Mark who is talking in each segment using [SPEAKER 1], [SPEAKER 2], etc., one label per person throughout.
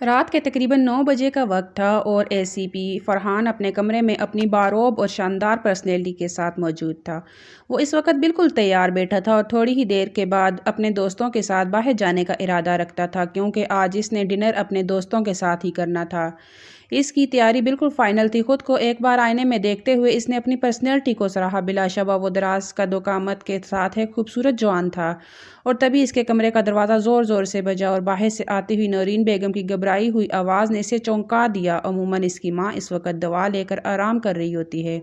[SPEAKER 1] رات کے تقریباً 9 بجے کا وقت تھا اور اے سی پی فرحان اپنے کمرے میں اپنی باروب اور شاندار پرسنالٹی کے ساتھ موجود تھا۔ وہ اس وقت بالکل تیار بیٹھا تھا اور تھوڑی ہی دیر کے بعد اپنے دوستوں کے ساتھ باہر جانے کا ارادہ رکھتا تھا، کیونکہ آج اس نے ڈنر اپنے دوستوں کے ساتھ ہی کرنا تھا۔ اس کی تیاری بالکل فائنل تھی۔ خود کو ایک بار آئینے میں دیکھتے ہوئے اس نے اپنی پرسنالٹی کو سراہا۔ بلا شبہ وہ دراز قد و قامت کے ساتھ ایک خوبصورت جوان تھا، اور تبھی اس کے کمرے کا دروازہ زور زور سے بجا اور باہر سے آتی ہوئی نورین بیگم کی گھبرائی ہوئی آواز نے اسے چونکا دیا۔ عموماً اس کی ماں اس وقت دوا لے کر آرام کر رہی ہوتی ہے،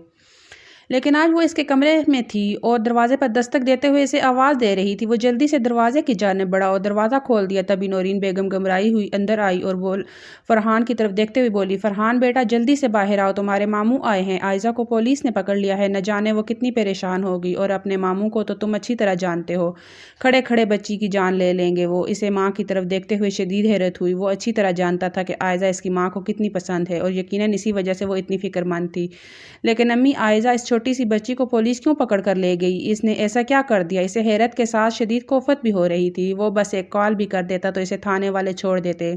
[SPEAKER 1] لیکن آج وہ اس کے کمرے میں تھی اور دروازے پر دستک دیتے ہوئے اسے آواز دے رہی تھی۔ وہ جلدی سے دروازے کی جانب بڑھا اور دروازہ کھول دیا۔ تبھی نورین بیگم گھبرائی ہوئی اندر آئی اور فرحان کی طرف دیکھتے ہوئے بولی، فرحان بیٹا جلدی سے باہر آؤ، تمہارے ماموں آئے ہیں۔ عائزہ کو پولیس نے پکڑ لیا ہے، نہ جانے وہ کتنی پریشان ہوگی، اور اپنے ماموں کو تو تم اچھی طرح جانتے ہو، کھڑے کھڑے بچی کی جان لے لیں گے وہ۔ اسے ماں کی طرف دیکھتے ہوئے شدید حیرت ہوئی۔ وہ اچھی طرح جانتا تھا کہ عائزہ اس کی ماں کو کتنی پسند ہے، اور یقیناً اسی وجہ سے وہ اتنی فکر مند تھی۔ لیکن امی، عائزہ اس چھوٹی سی بچی کو پولیس کیوں پکڑ کر لے گئی؟ اس نے ایسا کیا کر دیا؟ اسے حیرت کے ساتھ شدید کوفت بھی ہو رہی تھی۔ وہ بس ایک کال بھی کر دیتا تو اسے تھانے والے چھوڑ دیتے،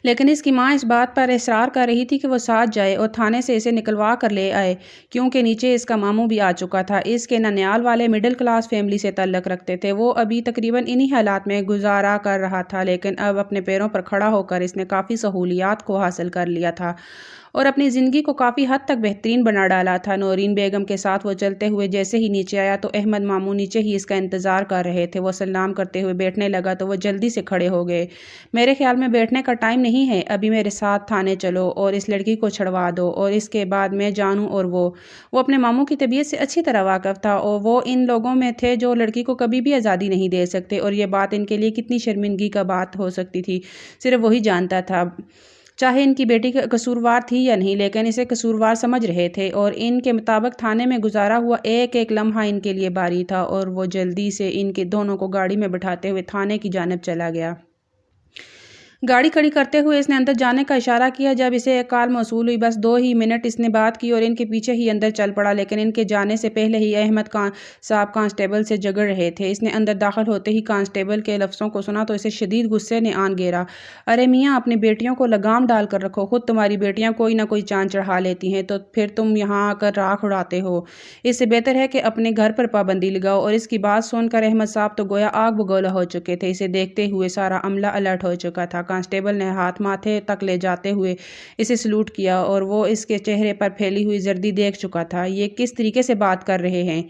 [SPEAKER 1] لیکن اس کی ماں اس بات پر اصرار کر رہی تھی کہ وہ ساتھ جائے اور تھانے سے اسے نکلوا کر لے آئے، کیونکہ نیچے اس کا ماموں بھی آ چکا تھا۔ اس کے ننیال والے مڈل کلاس فیملی سے تعلق رکھتے تھے۔ وہ ابھی تقریباً انہی حالات میں گزارا کر رہا تھا، لیکن اب اپنے پیروں پر کھڑا ہو کر اس نے کافی سہولیات کو حاصل کر لیا تھا اور اپنی زندگی کو کافی حد تک بہترین بنا ڈالا تھا۔ نورین بیگم کے ساتھ وہ چلتے ہوئے جیسے ہی نیچے آیا تو احمد ماموں نیچے ہی اس کا انتظار کر رہے تھے۔ وہ سلام کرتے ہوئے بیٹھنے لگا تو وہ جلدی سے کھڑے ہو گئے۔ میرے خیال میں بیٹھنے کا ٹائم نہیں ہے، ابھی میرے ساتھ تھانے چلو اور اس لڑکی کو چھڑوا دو، اور اس کے بعد میں جانوں۔ اور وہ اپنے ماموں کی طبیعت سے اچھی طرح واقف تھا، اور وہ ان لوگوں میں تھے جو لڑکی کو کبھی بھی آزادی نہیں دے سکتے، اور یہ بات ان کے لیے کتنی شرمندگی کا بات ہو سکتی تھی صرف وہی جانتا تھا۔ چاہے ان کی بیٹی قصوروار تھی یا نہیں، لیکن اسے قصوروار سمجھ رہے تھے، اور ان کے مطابق تھانے میں گزارا ہوا ایک ایک لمحہ ان کے لیے باری تھا۔ اور وہ جلدی سے ان کے دونوں کو گاڑی میں بٹھاتے ہوئے تھانے کی جانب چلا گیا۔ گاڑی کھڑی کرتے ہوئے اس نے اندر جانے کا اشارہ کیا۔ جب اسے ایک کال موصول ہوئی، بس 2 ہی منٹ اس نے بات کی اور ان کے پیچھے ہی اندر چل پڑا، لیکن ان کے جانے سے پہلے ہی احمد صاحب کانسٹیبل سے جھگڑ رہے تھے۔ اس نے اندر داخل ہوتے ہی کانسٹیبل کے لفظوں کو سنا تو اسے شدید غصے نے آن گھیرا۔ ارے میاں، اپنی بیٹیوں کو لگام ڈال کر رکھو، خود تمہاری بیٹیاں کوئی نہ کوئی چاند چڑھا لیتی ہیں تو پھر تم یہاں آ کر راکھ اڑاتے ہو۔ اس سے بہتر ہے کہ اپنے گھر پر پابندی لگاؤ۔ اور اس کی بات سن کر احمد صاحب تو گویا آگ بگولا ہو چکے تھے۔ اسے دیکھتے ہوئے سارا عملہ الرٹ ہو چکا تھا۔ کانسٹیبل نے ہاتھ ماتھے تک لے جاتے ہوئے اسے سلوٹ کیا، اور وہ اس کے چہرے پر پھیلی ہوئی زردی دیکھ چکا تھا۔ یہ کس طریقے سے بات کر رہے ہیں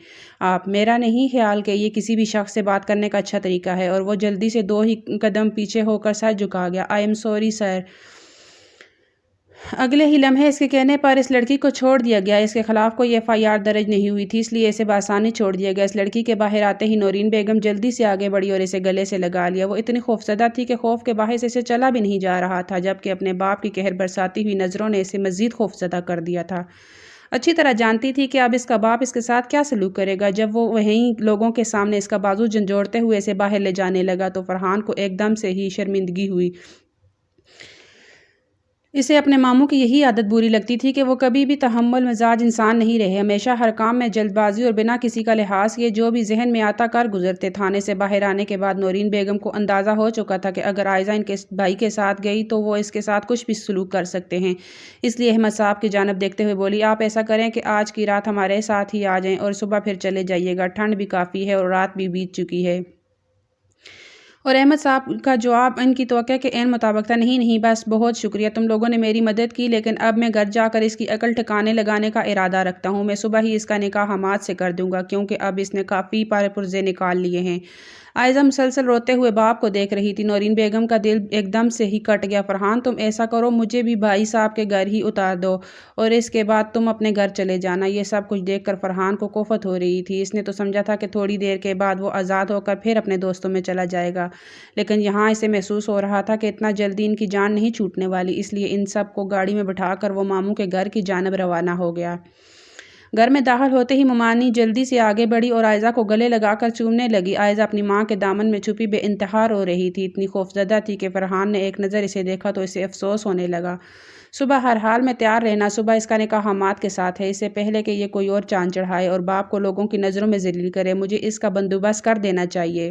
[SPEAKER 1] آپ؟ میرا نہیں خیال کہ یہ کسی بھی شخص سے بات کرنے کا اچھا طریقہ ہے۔ اور وہ جلدی سے 2 ہی قدم پیچھے ہو کر سر جھکا گیا۔ I am sorry sir. اگلے ہی لمحے اس کے کہنے پر اس لڑکی کو چھوڑ دیا گیا۔ اس کے خلاف کوئی FIR درج نہیں ہوئی تھی، اس لیے اسے بآسانی چھوڑ دیا گیا۔ اس لڑکی کے باہر آتے ہی نورین بیگم جلدی سے آگے بڑھی اور اسے گلے سے لگا لیا۔ وہ اتنی خوفزدہ تھی کہ خوف کے باعث اسے چلا بھی نہیں جا رہا تھا، جبکہ اپنے باپ کی قہر برساتی ہوئی نظروں نے اسے مزید خوفزدہ کر دیا تھا۔ اچھی طرح جانتی تھی کہ اب اس کا باپ اس کے ساتھ کیا سلوک کرے گا۔ جب وہ وہیں لوگوں کے سامنے اس کا بازو جھنجھوڑتے ہوئے اسے باہر لے جانے لگا تو فرحان کو ایک دم سے ہی شرمندگی ہوئی۔ اسے اپنے ماموں کی یہی عادت بری لگتی تھی کہ وہ کبھی بھی تحمل مزاج انسان نہیں رہے، ہمیشہ ہر کام میں جلد بازی اور بنا کسی کا لحاظ کیے جو بھی ذہن میں آتا کر گزرتے۔ تھانے سے باہر آنے کے بعد نورین بیگم کو اندازہ ہو چکا تھا کہ اگر عائزہ ان کے بھائی کے ساتھ گئی تو وہ اس کے ساتھ کچھ بھی سلوک کر سکتے ہیں، اس لیے احمد صاحب کی جانب دیکھتے ہوئے بولی، آپ ایسا کریں کہ آج کی رات ہمارے ساتھ ہی آ جائیں اور صبح پھر چلے جائیے گا، ٹھنڈ بھی کافی ہے اور رات بھی بیت چکی ہے۔ اور احمد صاحب کا جواب ان کی توقع کے عین مطابق تھا، نہیں بس بہت شکریہ، تم لوگوں نے میری مدد کی، لیکن اب میں گھر جا کر اس کی عقل ٹھکانے لگانے کا ارادہ رکھتا ہوں۔ میں صبح ہی اس کا نکاح حماد سے کر دوں گا، کیونکہ اب اس نے کافی پرزے نکال لیے ہیں۔ عائزہ مسلسل روتے ہوئے باپ کو دیکھ رہی تھی۔ نورین بیگم کا دل ایک دم سے ہی کٹ گیا۔ فرحان تم ایسا کرو، مجھے بھی بھائی صاحب کے گھر ہی اتار دو اور اس کے بعد تم اپنے گھر چلے جانا۔ یہ سب کچھ دیکھ کر فرحان کو کوفت ہو رہی تھی۔ اس نے تو سمجھا تھا کہ تھوڑی دیر کے بعد وہ آزاد ہو کر پھر اپنے دوستوں میں چلا جائے گا، لیکن یہاں اسے محسوس ہو رہا تھا کہ اتنا جلدی ان کی جان نہیں چھوٹنے والی، اس لیے ان سب کو گاڑی میں بٹھا کر وہ ماموں کے گھر کی جانب روانہ ہو گیا۔ گھر میں داخل ہوتے ہی ممانی جلدی سے آگے بڑھی اور عائزہ کو گلے لگا کر چومنے لگی۔ عائزہ اپنی ماں کے دامن میں چھپی بے انتہا رو رہی تھی، اتنی خوفزدہ تھی کہ فرحان نے ایک نظر اسے دیکھا تو اسے افسوس ہونے لگا۔ صبح ہر حال میں تیار رہنا، صبح اس کا نکاح حماد کے ساتھ ہے، اس سے پہلے کہ یہ کوئی اور چاند چڑھائے اور باپ کو لوگوں کی نظروں میں ذلیل کرے، مجھے اس کا بندوبست کر دینا چاہیے۔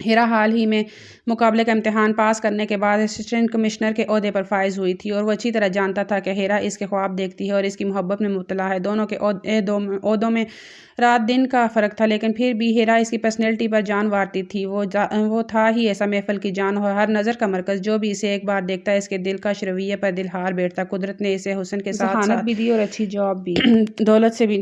[SPEAKER 1] ہیرا حال ہی میں مقابلے کا امتحان پاس کرنے کے بعد اسسٹنٹ کمشنر کے عہدے پر فائز ہوئی تھی اور وہ اچھی طرح جانتا تھا کہ ہیرا اس کے خواب دیکھتی ہے اور اس کی محبت میں مبتلا ہے۔ دونوں کے عہدوں میں رات دن کا فرق تھا، لیکن پھر بھی ہیرا اس کی پرسنالٹی پر جان وارتی تھی۔ وہ تھا ہی ایسا محفل کی جان اور ہر نظر کا مرکز۔ جو بھی اسے ایک بار دیکھتا اس کے دل کا رویے پر دل ہار بیٹھتا۔ قدرت نے اسے حسن کے ساتھ ذہانت بھی دی اور اچھی جاب بھی، دولت سے بھی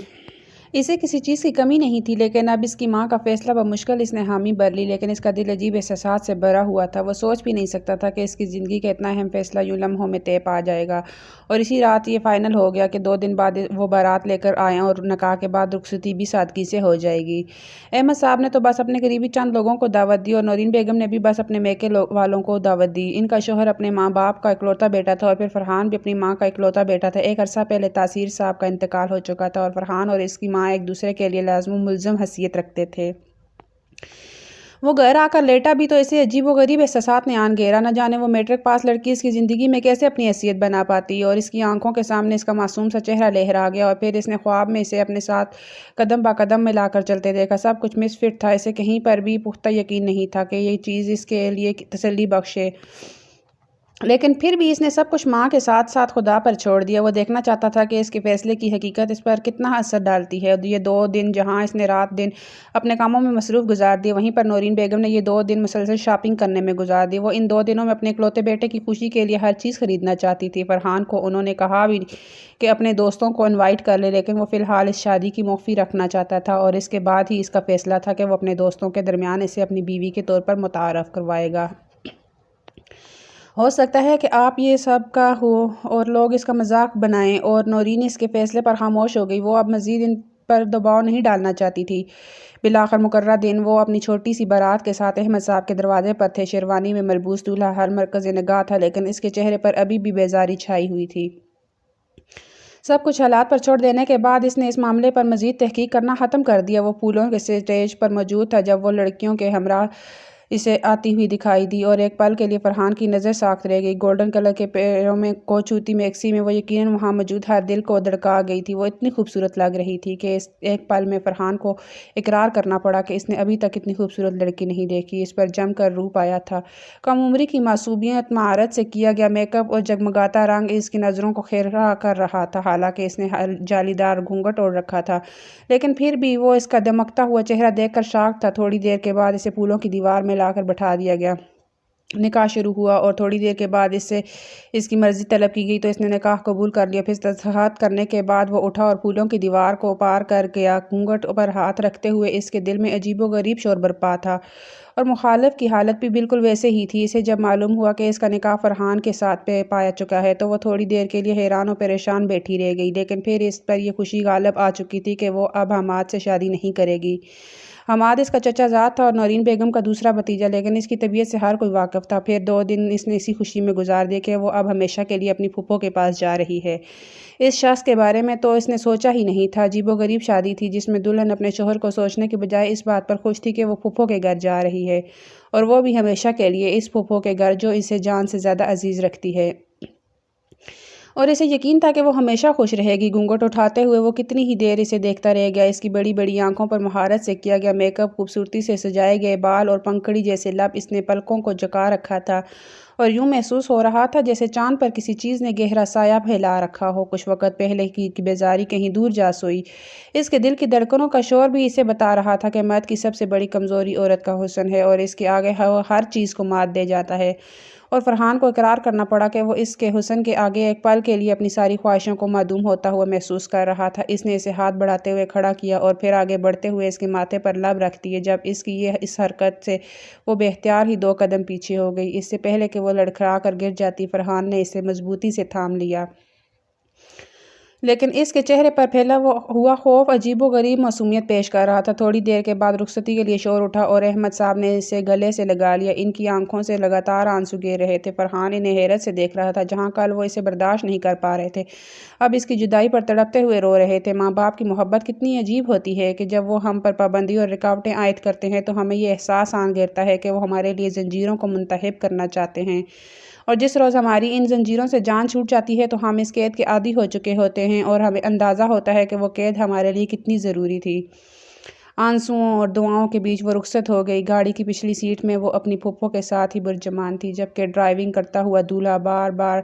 [SPEAKER 1] اسے کسی چیز کی کمی نہیں تھی، لیکن اب اس کی ماں کا فیصلہ بمشکل اس نے حامی بھر لی، لیکن اس کا دل عجیب احساسات سے بھرا ہوا تھا۔ وہ سوچ بھی نہیں سکتا تھا کہ اس کی زندگی کا اتنا اہم فیصلہ یوں لمحوں میں طے پا جائے گا، اور اسی رات یہ فائنل ہو گیا کہ 2 دن بعد وہ بارات لے کر آئے اور نکاح کے بعد رخصتی بھی سادگی سے ہو جائے گی۔ احمد صاحب نے تو بس اپنے قریبی چند لوگوں کو دعوت دی اور نورین بیگم نے بھی بس اپنے میکے والوں کو دعوت دی۔ ان کا شوہر اپنے ماں باپ کا اکلوتا بیٹا تھا اور پھر فرحان بھی اپنی ماں کا اکلوتا بیٹا تھا۔ ایک عرصہ پہلے تاثیر صاحب کا انتقال ہو چکا تھا اور فرحان اور اس کی ماں ایک دوسرے کے لیے لازم و ملزم حیثیت رکھتے تھے۔ وہ گھر آ کر لیٹا بھی تو اسے عجیب و غریب احساسات نے آن گھیرا۔ نہ جانے وہ میٹرک پاس لڑکی اس کی زندگی میں کیسے اپنی حیثیت بنا پاتی، اور اس کی آنکھوں کے سامنے اس کا معصوم سا چہرہ لہرا گیا اور پھر اس نے خواب میں اسے اپنے ساتھ قدم با قدم ملا کر چلتے دیکھا۔ سب کچھ مس فٹ تھا، اسے کہیں پر بھی پختہ یقین نہیں تھا کہ یہ چیز اس کے لیے تسلی بخش ہے، لیکن پھر بھی اس نے سب کچھ ماں کے ساتھ ساتھ خدا پر چھوڑ دیا۔ وہ دیکھنا چاہتا تھا کہ اس کے فیصلے کی حقیقت اس پر کتنا اثر ڈالتی ہے۔ یہ 2 دن جہاں اس نے رات دن اپنے کاموں میں مصروف گزار دیے، وہیں پر نورین بیگم نے یہ 2 دن مسلسل شاپنگ کرنے میں گزار دیے۔ وہ ان 2 دنوں میں اپنے اکلوتے بیٹے کی خوشی کے لیے ہر چیز خریدنا چاہتی تھی۔ فرحان کو انہوں نے کہا بھی کہ اپنے دوستوں کو انوائٹ کر لے، لیکن وہ فی الحال اس شادی کی موخی رکھنا چاہتا تھا اور اس کے بعد ہی اس کا فیصلہ تھا کہ وہ اپنے دوستوں کے درمیان اسے اپنی بیوی کے طور پر متعارف کروائے گا۔ ہو سکتا ہے کہ آپ یہ سب کا ہو اور لوگ اس کا مذاق بنائیں، اور نورین اس کے فیصلے پر خاموش ہو گئی۔ وہ اب مزید ان پر دباؤ نہیں ڈالنا چاہتی تھی۔ بالآخر مقررہ دن وہ اپنی چھوٹی سی بارات کے ساتھ احمد صاحب کے دروازے پر تھے۔ شیروانی میں ملبوس دولہا ہر مرکز نگاہ تھا، لیکن اس کے چہرے پر ابھی بھی بیزاری چھائی ہوئی تھی۔ سب کچھ حالات پر چھوڑ دینے کے بعد اس نے اس معاملے پر مزید تحقیق کرنا ختم کر دیا۔ وہ پھولوں کے اسٹیج پر موجود تھا جب وہ لڑکیوں کے ہمراہ اسے آتی ہوئی دکھائی دی، اور ایک پل کے لیے فرحان کی نظر ساکت رہ گئی۔ گولڈن کلر کے پیروں میں کو چھوتی میکسی میں وہ یقیناً وہاں موجود ہر دل کو دھڑکا گئی تھی۔ وہ اتنی خوبصورت لگ رہی تھی کہ اس ایک پل میں فرحان کو اقرار کرنا پڑا کہ اس نے ابھی تک اتنی خوبصورت لڑکی نہیں دیکھی۔ اس پر جم کر روپ آیا تھا۔ کم عمری کی معصومیت، مہارت سے کیا گیا میک اپ اور جگمگاتا رنگ اس کی نظروں کو خیرہ کر رہا تھا۔ حالانکہ اس نے جالی دار گھونگھٹ اوڑھ رکھا تھا، لیکن پھر بھی وہ اس کا دمکتا ہوا چہرہ دیکھ کر شاک تھا۔ تھوڑی دیر کے بعد اسے پھولوں کی دیوار میں لا کر بٹھا دیا گیا۔ نکاح شروع ہوا اور تھوڑی دیر کے بعد اس سے اس کی مرضی طلب کی گئی تو اس نے نکاح قبول کر لیا۔ پھر دستخط کرنے کے بعد وہ اٹھا اور پھولوں کی دیوار کو پار کر گیا۔ گھونگھٹ پر ہاتھ رکھتے ہوئے اس کے دل میں عجیب و غریب شور برپا تھا، اور مخالف کی حالت بھی بالکل ویسے ہی تھی۔ اسے جب معلوم ہوا کہ اس کا نکاح فرحان کے ساتھ پایا چکا ہے تو وہ تھوڑی دیر کے لیے حیران و پریشان بیٹھی رہ گئی، لیکن پھر اس پر یہ خوشی غالب آ چکی تھی کہ وہ اب حماد سے شادی نہیں کرے گی۔ حماد اس کا چچا زاد تھا اور نورین بیگم کا دوسرا بھتیجا، لیکن اس کی طبیعت سے ہر کوئی واقف تھا۔ پھر 2 دن اس نے اسی خوشی میں گزار دیے کہ وہ اب ہمیشہ کے لیے اپنی پھوپھو کے پاس جا رہی ہے۔ اس شخص کے بارے میں تو اس نے سوچا ہی نہیں تھا۔ عجیب و غریب شادی تھی جس میں دلہن اپنے شوہر کو سوچنے کے بجائے اس بات پر خوش تھی کہ وہ پھوپھو کے گھر جا رہی ہے، اور وہ بھی ہمیشہ کے لیے اس پھوپھو کے گھر جو اسے جان سے زیادہ عزیز رکھتی ہے، اور اسے یقین تھا کہ وہ ہمیشہ خوش رہے گی۔ گھونگھٹ اٹھاتے ہوئے وہ کتنی ہی دیر اسے دیکھتا رہ گیا۔ اس کی بڑی بڑی آنکھوں پر مہارت سے کیا گیا میک اپ، خوبصورتی سے سجائے گئے بال اور پنکھڑی جیسے لب اس نے پلکوں کو جھکا رکھا تھا، اور یوں محسوس ہو رہا تھا جیسے چاند پر کسی چیز نے گہرا سایہ پھیلا رکھا ہو۔ کچھ وقت پہلے کی بیزاری کہیں دور جا سوئی۔ اس کے دل کی دھڑکنوں کا شور بھی اسے بتا رہا تھا کہ مرد کی سب سے بڑی کمزوری عورت کا حسن ہے، اور اس کے آگے ہر چیز کو مات دے جاتا ہے، اور فرحان کو اقرار کرنا پڑا کہ وہ اس کے حسن کے آگے ایک پل کے لیے اپنی ساری خواہشوں کو معدوم ہوتا ہوا محسوس کر رہا تھا۔ اس نے اسے ہاتھ بڑھاتے ہوئے کھڑا کیا اور پھر آگے بڑھتے ہوئے اس کے ماتھے پر لب رکھ دیے۔ جب اس کی اس حرکت سے وہ بے اختیار ہی 2 قدم پیچھے ہو گئی۔ اس سے پہلے کہ وہ لڑکھڑا کر گر جاتی، فرحان نے اسے مضبوطی سے تھام لیا، لیکن اس کے چہرے پر پھیلا ہوا خوف عجیب و غریب معصومیت پیش کر رہا تھا۔ تھوڑی دیر کے بعد رخصتی کے لیے شور اٹھا اور احمد صاحب نے اسے گلے سے لگا لیا۔ ان کی آنکھوں سے لگاتار آنسو گر رہے تھے۔ فرحان انہیں حیرت سے دیکھ رہا تھا۔ جہاں کل وہ اسے برداشت نہیں کر پا رہے تھے، اب اس کی جدائی پر تڑپتے ہوئے رو رہے تھے۔ ماں باپ کی محبت کتنی عجیب ہوتی ہے کہ جب وہ ہم پر پابندی اور رکاوٹیں عائد کرتے ہیں تو ہمیں یہ احساس آن گھیرتا ہے کہ وہ ہمارے لیے زنجیروں کو منتہب کرنا چاہتے ہیں، اور جس روز ہماری ان زنجیروں سے جان چھوٹ جاتی ہے تو ہم اس قید کے عادی ہو چکے ہوتے ہیں اور ہمیں اندازہ ہوتا ہے کہ وہ قید ہمارے لیے کتنی ضروری تھی۔ آنسوؤں اور دعاؤں کے بیچ وہ رخصت ہو گئی۔ گاڑی کی پچھلی سیٹ میں وہ اپنی پھپھو کے ساتھ ہی برجمان تھی، جبکہ ڈرائیونگ کرتا ہوا دولہا بار بار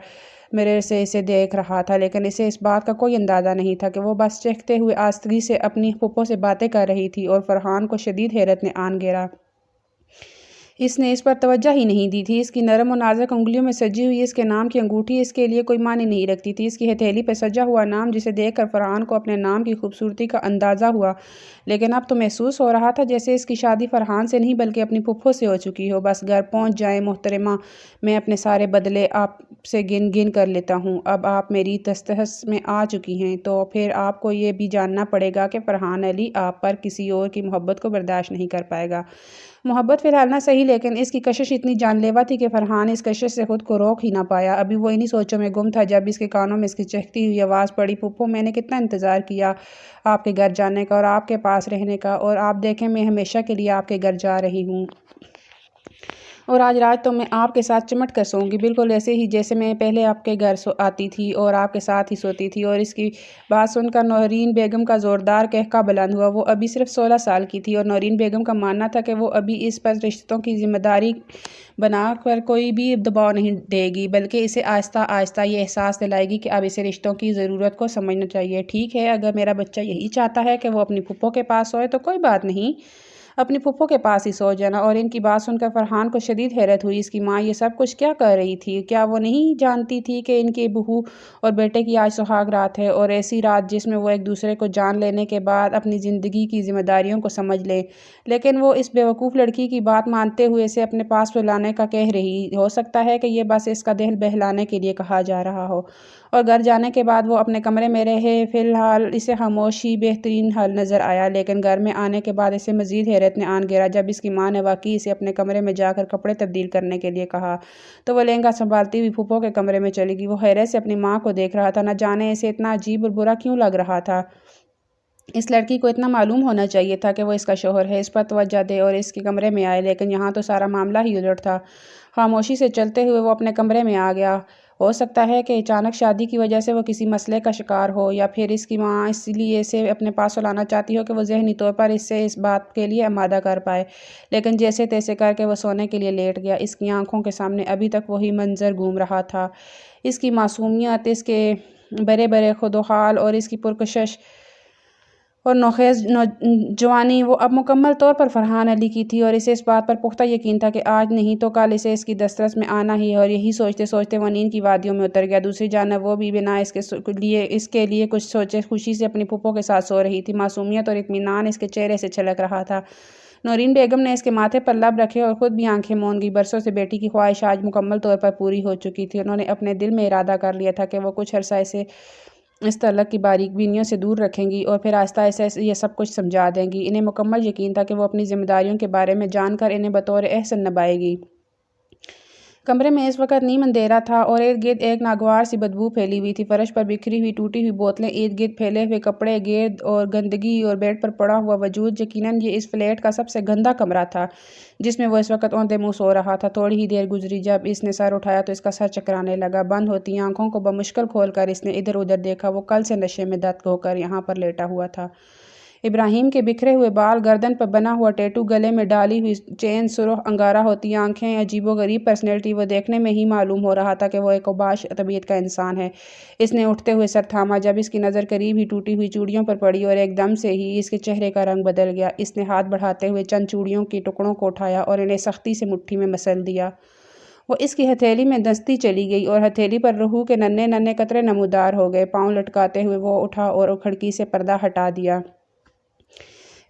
[SPEAKER 1] مرر سے اسے دیکھ رہا تھا، لیکن اسے اس بات کا کوئی اندازہ نہیں تھا کہ وہ بس چہکتے ہوئے آستگی سے اپنی پھپھو سے باتیں کر رہی تھی، اور فرحان کو شدید حیرت نے آن گھیرا۔ اس نے اس پر توجہ ہی نہیں دی تھی۔ اس کی نرم و نازک انگلیوں میں سجی ہوئی اس کے نام کی انگوٹھی اس کے لیے کوئی معنی نہیں رکھتی تھی۔ اس کی ہتھیلی پہ سجا ہوا نام، جسے دیکھ کر فرحان کو اپنے نام کی خوبصورتی کا اندازہ ہوا، لیکن اب تو محسوس ہو رہا تھا جیسے اس کی شادی فرحان سے نہیں بلکہ اپنی پھپھو سے ہو چکی ہو۔ بس گھر پہنچ جائیں محترمہ، میں اپنے سارے بدلے آپ سے گن گن کر لیتا ہوں۔ اب آپ میری دسترس میں آ چکی ہیں، تو پھر آپ کو یہ بھی جاننا پڑے گا کہ فرحان علی آپ پر کسی اور کی محبت کو برداشت نہیں کر پائے گا۔ محبت فی الحال نہ صحیح، لیکن اس کی کشش اتنی جان لیوا تھی کہ فرحان اس کشش سے خود کو روک ہی نہ پایا۔ ابھی وہ انہی سوچوں میں گم تھا جب اس کے کانوں میں اس کی چہکتی ہوئی آواز پڑی، پھپھو میں نے کتنا انتظار کیا آپ کے گھر جانے کا اور آپ کے پاس رہنے کا، اور آپ دیکھیں میں ہمیشہ کے لیے آپ کے گھر جا رہی ہوں، اور آج رات تو میں آپ کے ساتھ چمٹ کر سوؤں گی، بالکل ایسے ہی جیسے میں پہلے آپ کے گھر آتی تھی اور آپ کے ساتھ ہی سوتی تھی۔ اور اس کی بات سن کر نورین بیگم کا زوردار قہقہ بلند ہوا۔ وہ ابھی صرف 16 سال کی تھی، اور نورین بیگم کا ماننا تھا کہ وہ ابھی اس پر رشتوں کی ذمہ داری بنا کر کوئی بھی دباؤ نہیں دے گی، بلکہ اسے آہستہ آہستہ یہ احساس دلائے گی کہ اب اسے رشتوں کی ضرورت کو سمجھنا چاہیے۔ ٹھیک ہے، اگر میرا بچہ یہی چاہتا ہے کہ وہ اپنی پھپھو کے پاس سوئے تو کوئی بات نہیں، اپنی پھپھو کے پاس ہی سو جانا۔ اور ان کی بات سن کر فرحان کو شدید حیرت ہوئی، اس کی ماں یہ سب کچھ کیا کر رہی تھی؟ کیا وہ نہیں جانتی تھی کہ ان کے بہو اور بیٹے کی آج سہاگ رات ہے، اور ایسی رات جس میں وہ ایک دوسرے کو جان لینے کے بعد اپنی زندگی کی ذمہ داریوں کو سمجھ لیں؟ لیکن وہ اس بیوقوف لڑکی کی بات مانتے ہوئے اسے اپنے پاس بلانے کا کہہ رہی، ہو سکتا ہے کہ یہ بس اس کا دل بہلانے کے لیے کہا جا رہا ہو، اور گھر جانے کے بعد وہ اپنے کمرے میں رہے۔ فی الحال اسے خاموشی بہترین حل نظر آیا، لیکن گھر میں آنے کے بعد اسے مزید حیرت نے آن گھیرا جب اس کی ماں نے واقعی اسے اپنے کمرے میں جا کر کپڑے تبدیل کرنے کے لیے کہا، تو وہ لہنگا سنبھالتی ہوئی پھپھو کے کمرے میں چلی گئی۔ وہ حیرت سے اپنی ماں کو دیکھ رہا تھا، نہ جانے اسے اتنا عجیب اور برا کیوں لگ رہا تھا۔ اس لڑکی کو اتنا معلوم ہونا چاہیے تھا کہ وہ اس کا شوہر ہے، اس پر توجہ دے اور اس کے کمرے میں آئے، لیکن یہاں تو سارا معاملہ ہی الٹ تھا۔ خاموشی سے چلتے ہوئے وہ اپنے کمرے میں آ گیا۔ ہو سکتا ہے کہ اچانک شادی کی وجہ سے وہ کسی مسئلے کا شکار ہو، یا پھر اس کی ماں اس لیے اسے اپنے پاس سلانا چاہتی ہو کہ وہ ذہنی طور پر اسے اس بات کے لیے آمادہ کر پائے، لیکن جیسے تیسے کر کے وہ سونے کے لیے لیٹ گیا۔ اس کی آنکھوں کے سامنے ابھی تک وہی منظر گھوم رہا تھا، اس کی معصومیت، اس کے برے برے خود و خال اور اس کی پرکشش اور نوخیز جوانی، وہ اب مکمل طور پر فرحان علی کی تھی، اور اسے اس بات پر پختہ یقین تھا کہ آج نہیں تو کل اسے اس کی دسترس میں آنا ہی ہے۔ اور یہی سوچتے سوچتے وہ نیند کی وادیوں میں اتر گیا۔ دوسری جانب وہ بھی بنا اس کے لیے کچھ سوچے خوشی سے اپنی پھپھو کے ساتھ سو رہی تھی۔ معصومیت اور اطمینان اس کے چہرے سے چھلک رہا تھا۔ نورین بیگم نے اس کے ماتھے پر لب رکھے اور خود بھی آنکھیں موند گئی۔ برسوں سے بیٹی کی خواہش آج مکمل طور پر پوری ہو چکی تھی۔ انہوں نے اپنے دل میں ارادہ کر لیا تھا کہ وہ کچھ عرصہ اسے اس تعلق کی باریک بینیوں سے دور رکھیں گی، اور پھر آہستہ آہستہ یہ سب کچھ سمجھا دیں گی۔ انہیں مکمل یقین تھا کہ وہ اپنی ذمہ داریوں کے بارے میں جان کر انہیں بطور احسن نبھائے گی۔ کمرے میں اس وقت نیم اندھیرا تھا اور ارد گرد ایک ناگوار سی بدبو پھیلی ہوئی تھی۔ فرش پر بکھری ہوئی ٹوٹی ہوئی بوتلیں، ارد گرد پھیلے ہوئے کپڑے، گرد اور گندگی اور بیڈ پر پڑا ہوا وجود۔ یقیناً یہ اس فلیٹ کا سب سے گندا کمرہ تھا جس میں وہ اس وقت اوندے منہ سو رہا تھا۔ تھوڑی ہی دیر گزری، جب اس نے سر اٹھایا تو اس کا سر چکرانے لگا۔ بند ہوتی آنکھوں کو بمشکل کھول کر اس نے ادھر ادھر دیکھا۔ وہ کل سے نشے میں دھت ہو کر یہاں پر لیٹا ہوا تھا۔ ابراہیم کے بکھرے ہوئے بال، گردن پر بنا ہوا ٹیٹو، گلے میں ڈالی ہوئی چین، سرخ انگارہ ہوتی آنکھیں، عجیب و غریب پرسنالٹی، وہ دیکھنے میں ہی معلوم ہو رہا تھا کہ وہ ایک اوباش طبیعت کا انسان ہے۔ اس نے اٹھتے ہوئے سر تھاما جب اس کی نظر قریب ہی ٹوٹی ہوئی چوڑیوں پر پڑی، اور ایک دم سے ہی اس کے چہرے کا رنگ بدل گیا۔ اس نے ہاتھ بڑھاتے ہوئے چند چوڑیوں کے ٹکڑوں کو اٹھایا اور انہیں سختی سے مٹھی میں مسل دیا۔ وہ اس کی ہتھیلی میں دھنستی چلی گئی اور ہتھیلی پر لہو کے ننھے ننھے قطرے نمودار ہو گئے۔ پاؤں لٹکاتے ہوئے وہ اٹھا اور کھڑکی سے پردہ ہٹا دیا۔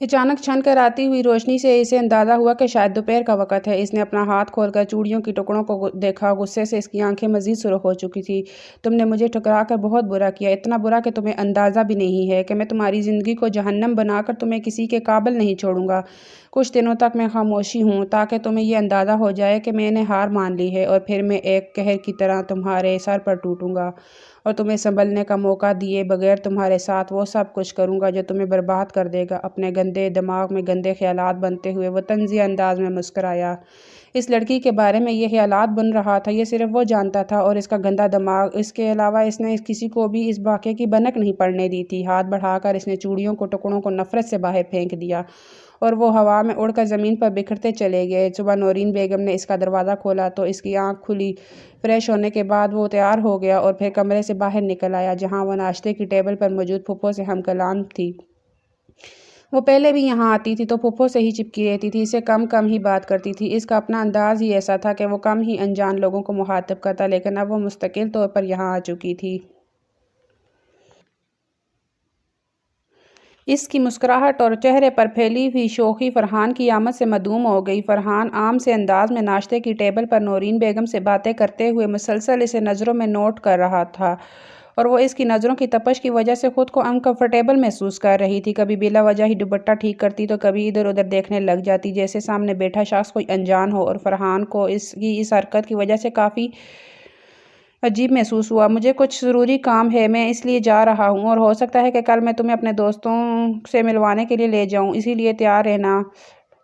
[SPEAKER 1] اچانک چھن کر آتی ہوئی روشنی سے اسے اندازہ ہوا کہ شاید دوپہر کا وقت ہے۔ اس نے اپنا ہاتھ کھول کر چوڑیوں کے ٹکڑوں کو دیکھا۔ غصے سے اس کی آنکھیں مزید سرخ ہو چکی تھیں۔ تم نے مجھے ٹھکرا کر بہت برا کیا، اتنا برا کہ تمہیں اندازہ بھی نہیں ہے کہ میں تمہاری زندگی کو جہنم بنا کر تمہیں کسی کے قابل نہیں چھوڑوں گا۔ کچھ دنوں تک میں خاموشی ہوں تاکہ تمہیں یہ اندازہ ہو جائے کہ میں نے ہار مان لی ہے، اور پھر میں ایک قہر کی طرح تمہارے سر پر ٹوٹوں گا اور تمہیں سنبھلنے کا موقع دیے بغیر تمہارے ساتھ وہ سب کچھ کروں گا جو تمہیں برباد کر دے گا۔ اپنے گندے دماغ میں گندے خیالات بنتے ہوئے وہ طنزیہ انداز میں مسکرایا۔ اس لڑکی کے بارے میں یہ خیالات بن رہا تھا، یہ صرف وہ جانتا تھا اور اس کا گندا دماغ۔ اس کے علاوہ اس نے کسی کو بھی اس واقعے کی بھنک نہیں پڑنے دی تھی۔ ہاتھ بڑھا کر اس نے چوڑیوں کو ٹکڑوں کو نفرت سے باہر پھینک دیا اور وہ ہوا میں اڑ کر زمین پر بکھرتے چلے گئے۔ صبح نورین بیگم نے اس کا دروازہ کھولا تو اس کی آنکھ کھلی۔ فریش ہونے کے بعد وہ تیار ہو گیا اور پھر کمرے سے باہر نکل آیا، جہاں وہ ناشتے کی ٹیبل پر موجود پھپھو سے ہم کلام تھی۔ وہ پہلے بھی یہاں آتی تھی تو پھپھو سے ہی چپکی رہتی تھی، اس سے کم ہی بات کرتی تھی۔ اس کا اپنا انداز ہی ایسا تھا کہ وہ کم ہی انجان لوگوں کو مخاطب کرتا، لیکن اب وہ مستقل طور پر یہاں آ چکی تھی۔ اس کی مسکراہٹ اور چہرے پر پھیلی ہوئی شوخی فرحان کی آمد سے معدوم ہو گئی۔ فرحان عام سے انداز میں ناشتے کی ٹیبل پر نورین بیگم سے باتیں کرتے ہوئے مسلسل اسے نظروں میں نوٹ کر رہا تھا اور وہ اس کی نظروں کی تپش کی وجہ سے خود کو انکمفرٹیبل محسوس کر رہی تھی۔ کبھی بلا وجہ ہی دوپٹہ ٹھیک کرتی تو کبھی ادھر ادھر دیکھنے لگ جاتی، جیسے سامنے بیٹھا شخص کوئی انجان ہو، اور فرحان کو اس کی اس حرکت کی وجہ سے کافی عجیب محسوس ہوا۔ مجھے کچھ ضروری کام ہے، میں اس لیے جا رہا ہوں اور ہو سکتا ہے کہ کل میں تمہیں اپنے دوستوں سے ملوانے کے لیے لے جاؤں، اسی لیے تیار رہنا۔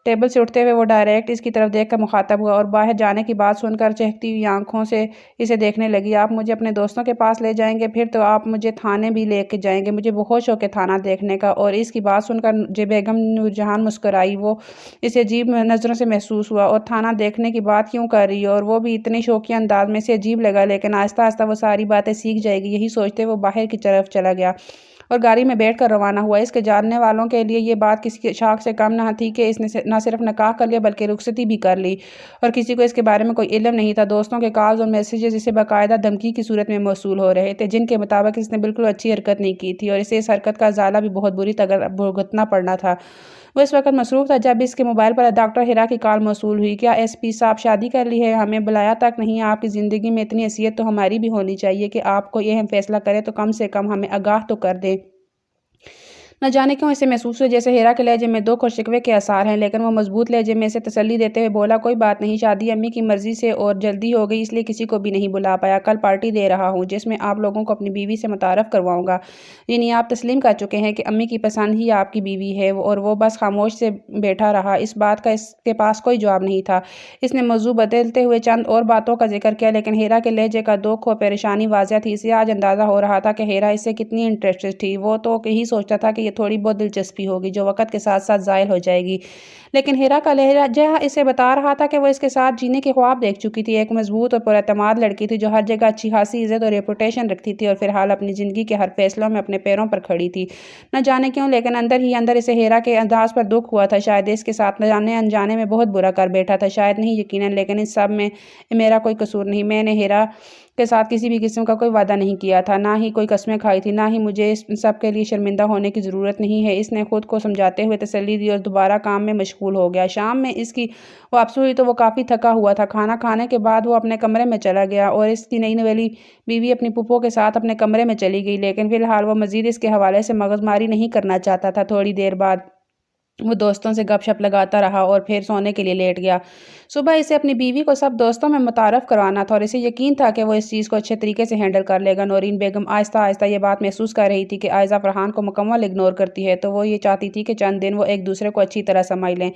[SPEAKER 1] ٹیبل سے اٹھتے ہوئے وہ ڈائریکٹ اس کی طرف دیکھ کر مخاطب ہوا اور باہر جانے کی بات سن کر چہکتی ہوئی آنکھوں سے اسے دیکھنے لگی۔ آپ مجھے اپنے دوستوں کے پاس لے جائیں گے؟ پھر تو آپ مجھے تھانے بھی لے کے جائیں گے، مجھے بہت شوق ہے تھانہ دیکھنے کا۔ اور اس کی بات سن کر بیگم نورجہاں مسکرائی۔ وہ اسے عجیب نظروں سے محسوس ہوا اور تھانہ دیکھنے کی بات کیوں کر رہی ہے، اور وہ بھی اتنے شوقیہ انداز میں، اسے عجیب لگا، لیکن آہستہ آہستہ وہ ساری باتیں سیکھ جائے گی، یہی سوچتے وہ باہر کی طرف چلا گیا اور گاڑی میں بیٹھ کر روانہ ہوا۔ اس کے جاننے والوں کے لیے یہ بات کسی شاخ سے کم نہ تھی کہ اس نے نہ صرف نکاح کر لیا بلکہ رخصتی بھی کر لی، اور کسی کو اس کے بارے میں کوئی علم نہیں تھا۔ دوستوں کے کالز اور میسیجز اسے باقاعدہ دھمکی کی صورت میں موصول ہو رہے تھے، جن کے مطابق اس نے بالکل اچھی حرکت نہیں کی تھی اور اسے اس حرکت کا ازالہ بھی بہت بری طرح بھگتنا پڑنا تھا۔ وہ اس وقت مصروف تھا جب اس کے موبائل پر ڈاکٹر ہیرا کی کال موصول ہوئی۔ کیا ایس پی صاحب شادی کر لی ہے؟ ہمیں بلایا تک نہیں۔ آپ کی زندگی میں اتنی حیثیت تو ہماری بھی ہونی چاہیے کہ آپ کوئی اہم فیصلہ کریں تو کم سے کم ہمیں آگاہ تو کر دیں۔ نہ جانے کیوں اسے محسوس ہوا جیسے ہیرا کے لہجے میں دکھ اور شکوے کے آثار ہیں، لیکن وہ مضبوط لہجے میں اسے تسلی دیتے ہوئے بولا، کوئی بات نہیں، شادی امی کی مرضی سے اور جلدی ہو گئی، اس لیے کسی کو بھی نہیں بلا پایا۔ کل پارٹی دے رہا ہوں جس میں آپ لوگوں کو اپنی بیوی سے متعارف کرواؤں گا۔ یعنی آپ تسلیم کر چکے ہیں کہ امی کی پسند ہی آپ کی بیوی ہے؟ اور وہ بس خاموش سے بیٹھا رہا۔ اس بات کا اس کے پاس کوئی جواب نہیں تھا۔ اس نے موضوع بدلتے ہوئے چند اور باتوں کا ذکر کیا، لیکن ہیرا کے لہجے کا دکھ اور پریشانی واضح تھی۔ اسے آج اندازہ ہو رہا تھا کہ ہیرا اس سے کتنی انٹرسٹڈ تھی۔ وہ تو یہی سوچتا تھا کہ یہ تھوڑی بہت دلچسپی ہوگی جو وقت کے ساتھ ساتھ زائل ہو جائے گی، لیکن ہیرا کا لہجہ اسے بتا رہا تھا کہ وہ اس کے ساتھ جینے کے خواب دیکھ چکی تھی۔ ایک مضبوط اور پراعتماد لڑکی تھی جو ہر جگہ اچھی خاصی عزت اور ریپوٹیشن رکھتی تھی اور فی الحال اپنی زندگی کے ہر فیصلوں میں اپنے پیروں پر کھڑی تھی۔ نہ جانے کیوں لیکن اندر ہی اندر اسے ہیرا کے انداز پر دکھ ہوا تھا۔ شاید اس کے ساتھ جانے انجانے میں بہت برا کر بیٹھا تھا، شاید نہیں، یقیناً، لیکن اس سب میں میرا کوئی قصور نہیں۔ میں نے ہیرا کے ساتھ کسی بھی قسم کا کوئی وعدہ نہیں کیا تھا، نہ ہی کوئی قسمیں کھائی تھی، نہ ہی مجھے اس سب کے لیے شرمندہ ہونے کی ضرورت نہیں ہے۔ اس نے خود کو سمجھاتے ہوئے تسلی دی اور دوبارہ کام میں مشغول ہو گیا۔ شام میں اس کی واپسی ہوئی تو وہ کافی تھکا ہوا تھا۔ کھانا کھانے کے بعد وہ اپنے کمرے میں چلا گیا اور اس کی نئی نویلی بیوی اپنی پھپھو کے ساتھ اپنے کمرے میں چلی گئی، لیکن فی الحال وہ مزید اس کے حوالے سے مغز ماری نہیں کرنا چاہتا تھا۔ تھوڑی دیر بعد وہ دوستوں سے گپ شپ لگاتا رہا اور پھر سونے کے لیے لیٹ گیا۔ صبح اسے اپنی بیوی کو سب دوستوں میں متعارف کروانا تھا اور اسے یقین تھا کہ وہ اس چیز کو اچھے طریقے سے ہینڈل کر لے گا۔ نورین بیگم آہستہ آہستہ یہ بات محسوس کر رہی تھی کہ عائزہ فرحان کو مکمل اگنور کرتی ہے، تو وہ یہ چاہتی تھی کہ چند دن وہ ایک دوسرے کو اچھی طرح سمجھ لیں،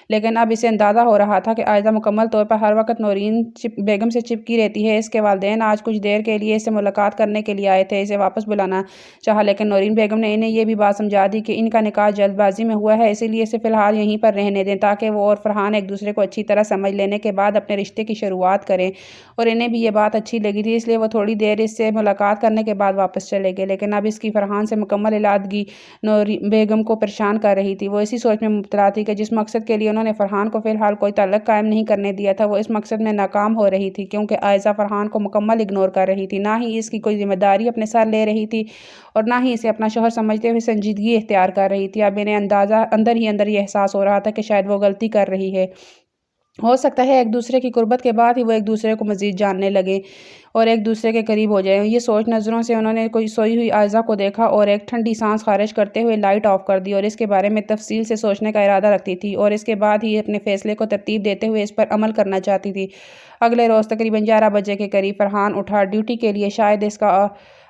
[SPEAKER 1] لیکن اب اسے اندازہ ہو رہا تھا کہ عائزہ مکمل طور پر ہر وقت نورین بیگم سے چپکی رہتی ہے۔ اس کے والدین آج کچھ دیر کے لیے اس سے ملاقات کرنے کے لیے آئے تھے، اسے واپس بلانا چاہا، لیکن نورین بیگم نے انہیں یہ بھی بات سمجھا دی کہ ان کا نکاح جلد بازی میں ہوا ہے، اسی لیے اسے فی الحال یہیں پر رہنے دیں تاکہ وہ اور فرحان ایک دوسرے کو اچھی طرح سمجھ لینے کے بعد اپنے رشتے کی شروعات کریں، اور انہیں بھی یہ بات اچھی لگی تھی، اس لیے وہ تھوڑی دیر اس سے ملاقات کرنے کے بعد واپس چلے گئے۔ لیکن اب اس کی فرحان سے مکمل علیحدگی نورین بیگم کو پریشان کر رہی تھی۔ وہ اسی سوچ میں مبتلا تھی کہ جس مقصد کے لیے انہوں نے فرحان کو فی الحال کوئی تعلق قائم نہیں کرنے دیا تھا، وہ اس مقصد میں ناکام ہو رہی تھی، کیونکہ عائزہ فرحان کو مکمل اگنور کر رہی تھی، نہ ہی اس کی کوئی ذمہ داری اپنے سر لے رہی تھی اور نہ ہی اسے اپنا شوہر سمجھتے ہوئے سنجیدگی اختیار کر رہی تھی۔ اب انہیں اندر ہی اندر یہ احساس ہو رہا تھا کہ شاید وہ غلطی کر رہی ہے۔ ہو سکتا ہے ایک دوسرے کی قربت کے بعد ہی وہ ایک دوسرے کو مزید جاننے لگیں اور ایک دوسرے کے قریب ہو جائیں۔ یہ سوچ نظروں سے انہوں نے کوئی سوئی ہوئی عائزہ کو دیکھا اور ایک ٹھنڈی سانس خارج کرتے ہوئے لائٹ آف کر دی اور اس کے بارے میں تفصیل سے سوچنے کا ارادہ رکھتی تھی اور اس کے بعد ہی اپنے فیصلے کو ترتیب دیتے ہوئے اس پر عمل کرنا چاہتی تھی۔ اگلے روز تقریباً 11 بجے کے قریب فرحان اٹھا ڈیوٹی کے لیے، شاید اس کا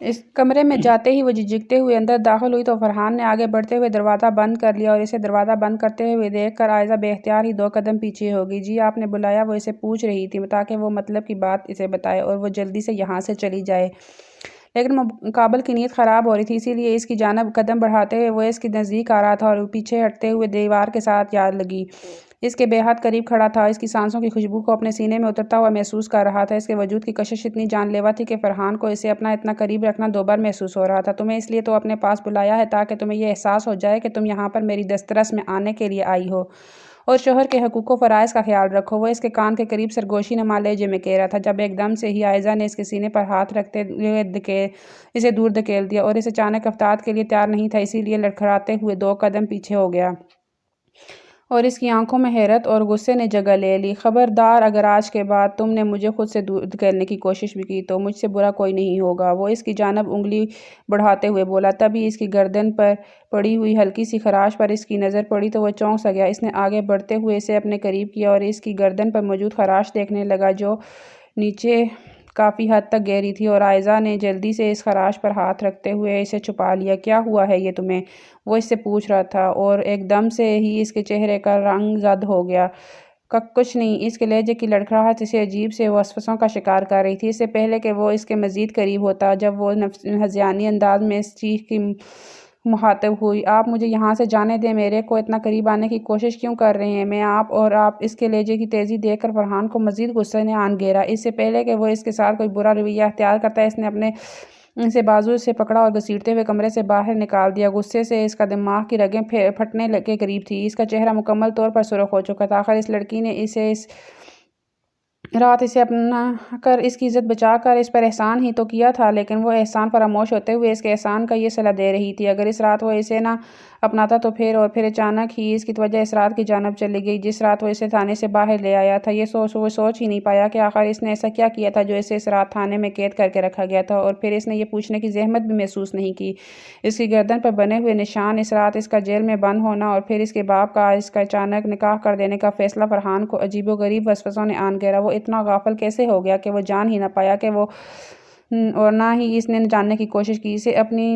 [SPEAKER 1] اس کمرے میں جاتے ہی وہ جھجکتے ہوئے اندر داخل ہوئی تو فرحان نے آگے بڑھتے ہوئے دروازہ بند کر لیا اور اسے دروازہ بند کرتے ہوئے دیکھ کر عائزہ بے اختیار ہی 2 قدم پیچھے ہو گئی۔ جی آپ نے بلایا؟ وہ اسے پوچھ رہی تھی تاکہ وہ مطلب کی بات اسے بتائے اور وہ جلدی سے یہاں سے چلی جائے، لیکن مقابل کی نیت خراب ہو رہی تھی، اسی لیے اس کی جانب قدم بڑھاتے ہوئے وہ اس کے نزدیک آ رہا تھا اور پیچھے ہٹتے ہوئے دیوار کے ساتھ یاد لگی۔ اس کے بے حد قریب کھڑا تھا، اس کی سانسوں کی خوشبو کو اپنے سینے میں اترتا ہوا محسوس کر رہا تھا۔ اس کے وجود کی کشش اتنی جان لیوا تھی کہ فرحان کو اسے اپنا اتنا قریب رکھنا دوبار محسوس ہو رہا تھا۔ تمہیں اس لیے تو اپنے پاس بلایا ہے تاکہ تمہیں یہ احساس ہو جائے کہ تم یہاں پر میری دسترس میں آنے کے لیے آئی ہو اور شوہر کے حقوق و فرائض کا خیال رکھو۔ وہ اس کے کان کے قریب سرگوشی نما لہجے میں کہہ رہا تھا جب ایک دم سے ہی عائزہ نے اس کے سینے پر ہاتھ رکھتے ہوئے اسے دور دھکیل دیا اور اس اچانک افتاد کے لیے تیار نہیں تھا، اسی لیے لڑکھڑاتے ہوئے 2 قدم پیچھے ہو گیا اور اس کی آنکھوں میں حیرت اور غصے نے جگہ لے لی۔ خبردار، اگر آج کے بعد تم نے مجھے خود سے دور دھکیلنے کی کوشش بھی کی تو مجھ سے برا کوئی نہیں ہوگا، وہ اس کی جانب انگلی بڑھاتے ہوئے بولا۔ تبھی اس کی گردن پر پڑی ہوئی ہلکی سی خراش پر اس کی نظر پڑی تو وہ چونک سا گیا۔ اس نے آگے بڑھتے ہوئے اسے اپنے قریب کیا اور اس کی گردن پر موجود خراش دیکھنے لگا جو نیچے کافی حد تک گہری تھی، اور عائزہ نے جلدی سے اس خراش پر ہاتھ رکھتے ہوئے اسے چھپا لیا۔ کیا ہوا ہے یہ تمہیں؟ وہ اس سے پوچھ رہا تھا اور ایک دم سے ہی اس کے چہرے کا رنگ زرد ہو گیا۔ کچھ نہیں، اس کے لہجے کی لڑکھڑاہٹ اسے عجیب سے وسوسوں کا شکار کر رہی تھی۔ اس سے پہلے کہ وہ اس کے مزید قریب ہوتا جب وہ ہذیانی انداز میں اس چیخ کی مخاطب ہوئی۔ آپ مجھے یہاں سے جانے دیں، میرے کو اتنا قریب آنے کی کوشش کیوں کر رہے ہیں؟ میں آپ اور آپ اس کے لہجے کی تیزی دیکھ کر فرحان کو مزید غصے نے آن گھیرا۔ اس سے پہلے کہ وہ اس کے ساتھ کوئی برا رویہ اختیار کرتا اس نے اپنے سے بازو سے پکڑا اور گھسیٹتے ہوئے کمرے سے باہر نکال دیا۔ غصے سے اس کا دماغ کی رگیں پھٹنے کے قریب تھی، اس کا چہرہ مکمل طور پر سرخ ہو چکا تھا۔ آخر اس لڑکی نے اس رات اسے اپنا کر اس کی عزت بچا کر اس پر احسان ہی تو کیا تھا، لیکن وہ احسان فراموش ہوتے ہوئے اس کے احسان کا یہ صلہ دے رہی تھی۔ اگر اس رات وہ اسے نہ اپناتا تو پھر اچانک ہی اس کی توجہ اس رات کی جانب چلی گئی جس رات وہ اسے تھانے سے باہر لے آیا تھا۔ وہ سوچ ہی نہیں پایا کہ آخر اس نے ایسا کیا کیا تھا جو اسے اس رات تھانے میں قید کر کے رکھا گیا تھا، اور پھر اس نے یہ پوچھنے کی زحمت بھی محسوس نہیں کی۔ اس کی گردن پر بنے ہوئے نشان، اس رات اس کا جیل میں بند ہونا اور پھر اس کے باپ کا اس کا اچانک نکاح کر دینے کا فیصلہ فرحان کو عجیب و غریب وسوسوں نے آن گھیرا۔ وہ اتنا غافل کیسے ہو گیا کہ وہ جان ہی نہ پایا کہ وہ اور نہ ہی اس نے جاننے کی کوشش کی۔ اسے اپنی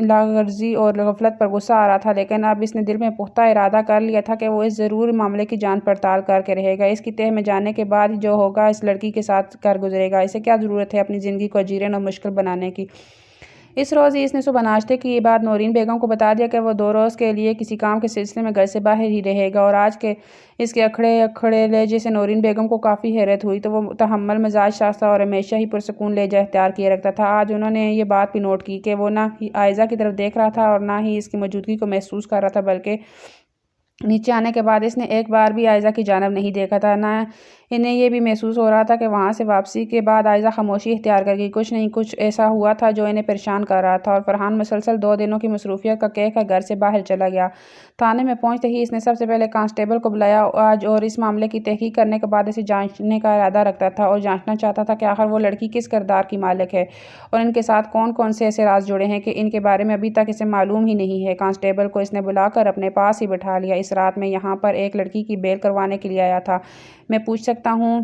[SPEAKER 1] لاغرضی اور غفلت پر غصہ آ رہا تھا، لیکن اب اس نے دل میں پختہ ارادہ کر لیا تھا کہ وہ اس ضرور معاملے کی جانچ پڑتال کر کے رہے گا۔ اس کی تہہ میں جانے کے بعد جو ہوگا اس لڑکی کے ساتھ کر گزرے گا۔ اسے کیا ضرورت ہے اپنی زندگی کو اجیرن اور مشکل بنانے کی؟ اس روز ہی اس نے صبح ناشتے کی یہ بات نورین بیگم کو بتا دیا کہ وہ 2 روز کے لیے کسی کام کے سلسلے میں گھر سے باہر ہی رہے گا، اور آج کے اس کے اکھڑے لہجے سے نورین بیگم کو کافی حیرت ہوئی تو وہ متحمل مزاج شخص تھا اور ہمیشہ ہی پرسکون لہجہ اختیار کیے رکھتا تھا۔ آج انہوں نے یہ بات بھی نوٹ کی کہ وہ نہ ہی عائزہ کی طرف دیکھ رہا تھا اور نہ ہی اس کی موجودگی کو محسوس کر رہا تھا، بلکہ نیچے آنے کے بعد اس نے ایک بار بھی عائزہ کی جانب نہیں دیکھا تھا۔ نہ انہیں یہ بھی محسوس ہو رہا تھا کہ وہاں سے واپسی کے بعد عائزہ خاموشی اختیار کر گئی۔ کچھ نہیں کچھ ایسا ہوا تھا جو انہیں پریشان کر رہا تھا، اور فرحان مسلسل 2 دنوں کی مصروفیت کا کہہ کر گھر سے باہر چلا گیا۔ تھانے میں پہنچتے ہی اس نے سب سے پہلے کانسٹیبل کو بلایا آج اور اس معاملے کی تحقیق کرنے کے بعد اسے جانچنے کا ارادہ رکھتا تھا اور جانچنا چاہتا تھا کہ آخر وہ لڑکی کس کردار کی مالک ہے اور ان کے ساتھ کون کون سے ایسے راز جڑے ہیں کہ ان کے بارے میں ابھی تک اسے معلوم ہی نہیں ہے۔ کانسٹیبل کو اس نے بلا کر اپنے پاس ہی بٹھا لیا۔ اس رات میں یہاں پر ایک لڑکی کی بیل کروانے کے لیے آیا تھا، میں پوچھ سکتا ہوں؟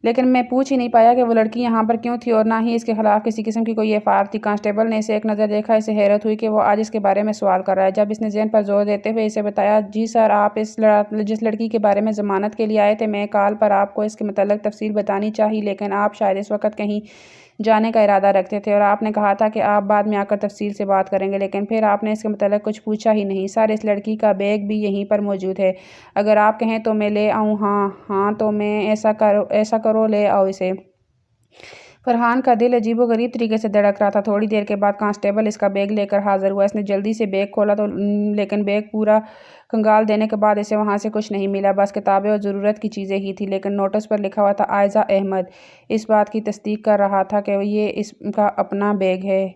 [SPEAKER 1] لیکن میں پوچھ ہی نہیں پایا کہ وہ لڑکی یہاں پر کیوں تھی اور نہ ہی اس کے خلاف کسی قسم کی کوئی ایف تھی۔ کانسٹیبل نے اسے ایک نظر دیکھا، اسے حیرت ہوئی کہ وہ آج اس کے بارے میں سوال کر رہا ہے۔ جب اس نے ذہن پر زور دیتے ہوئے اسے بتایا، جی سر، آپ جس لڑکی کے بارے میں ضمانت کے لیے آئے تھے، میں کال پر آپ کو اس کے متعلق تفصیل بتانی چاہی، لیکن آپ شاید اس وقت کہیں جانے کا ارادہ رکھتے تھے اور آپ نے کہا تھا کہ آپ بعد میں آ کر تفصیل سے بات کریں گے، لیکن پھر آپ نے اس کے متعلق کچھ پوچھا ہی نہیں۔ سر، اس لڑکی کا بیگ بھی یہیں پر موجود ہے، اگر آپ کہیں تو میں لے آؤں؟ ہاں تو میں ایسا کرو، لے آؤ اسے۔ فرحان کا دل عجیب و غریب طریقے سے دھڑک رہا تھا۔ تھوڑی دیر کے بعد کانسٹیبل اس کا بیگ لے کر حاضر ہوا۔ اس نے جلدی سے بیگ کھولا لیکن بیگ پورا کھنگال دینے کے بعد اسے وہاں سے کچھ نہیں ملا، بس کتابیں اور ضرورت کی چیزیں ہی تھیں، لیکن نوٹس پر لکھا ہوا تھا عائزہ احمد۔ اس بات کی تصدیق کر رہا تھا کہ یہ اس کا اپنا بیگ ہے۔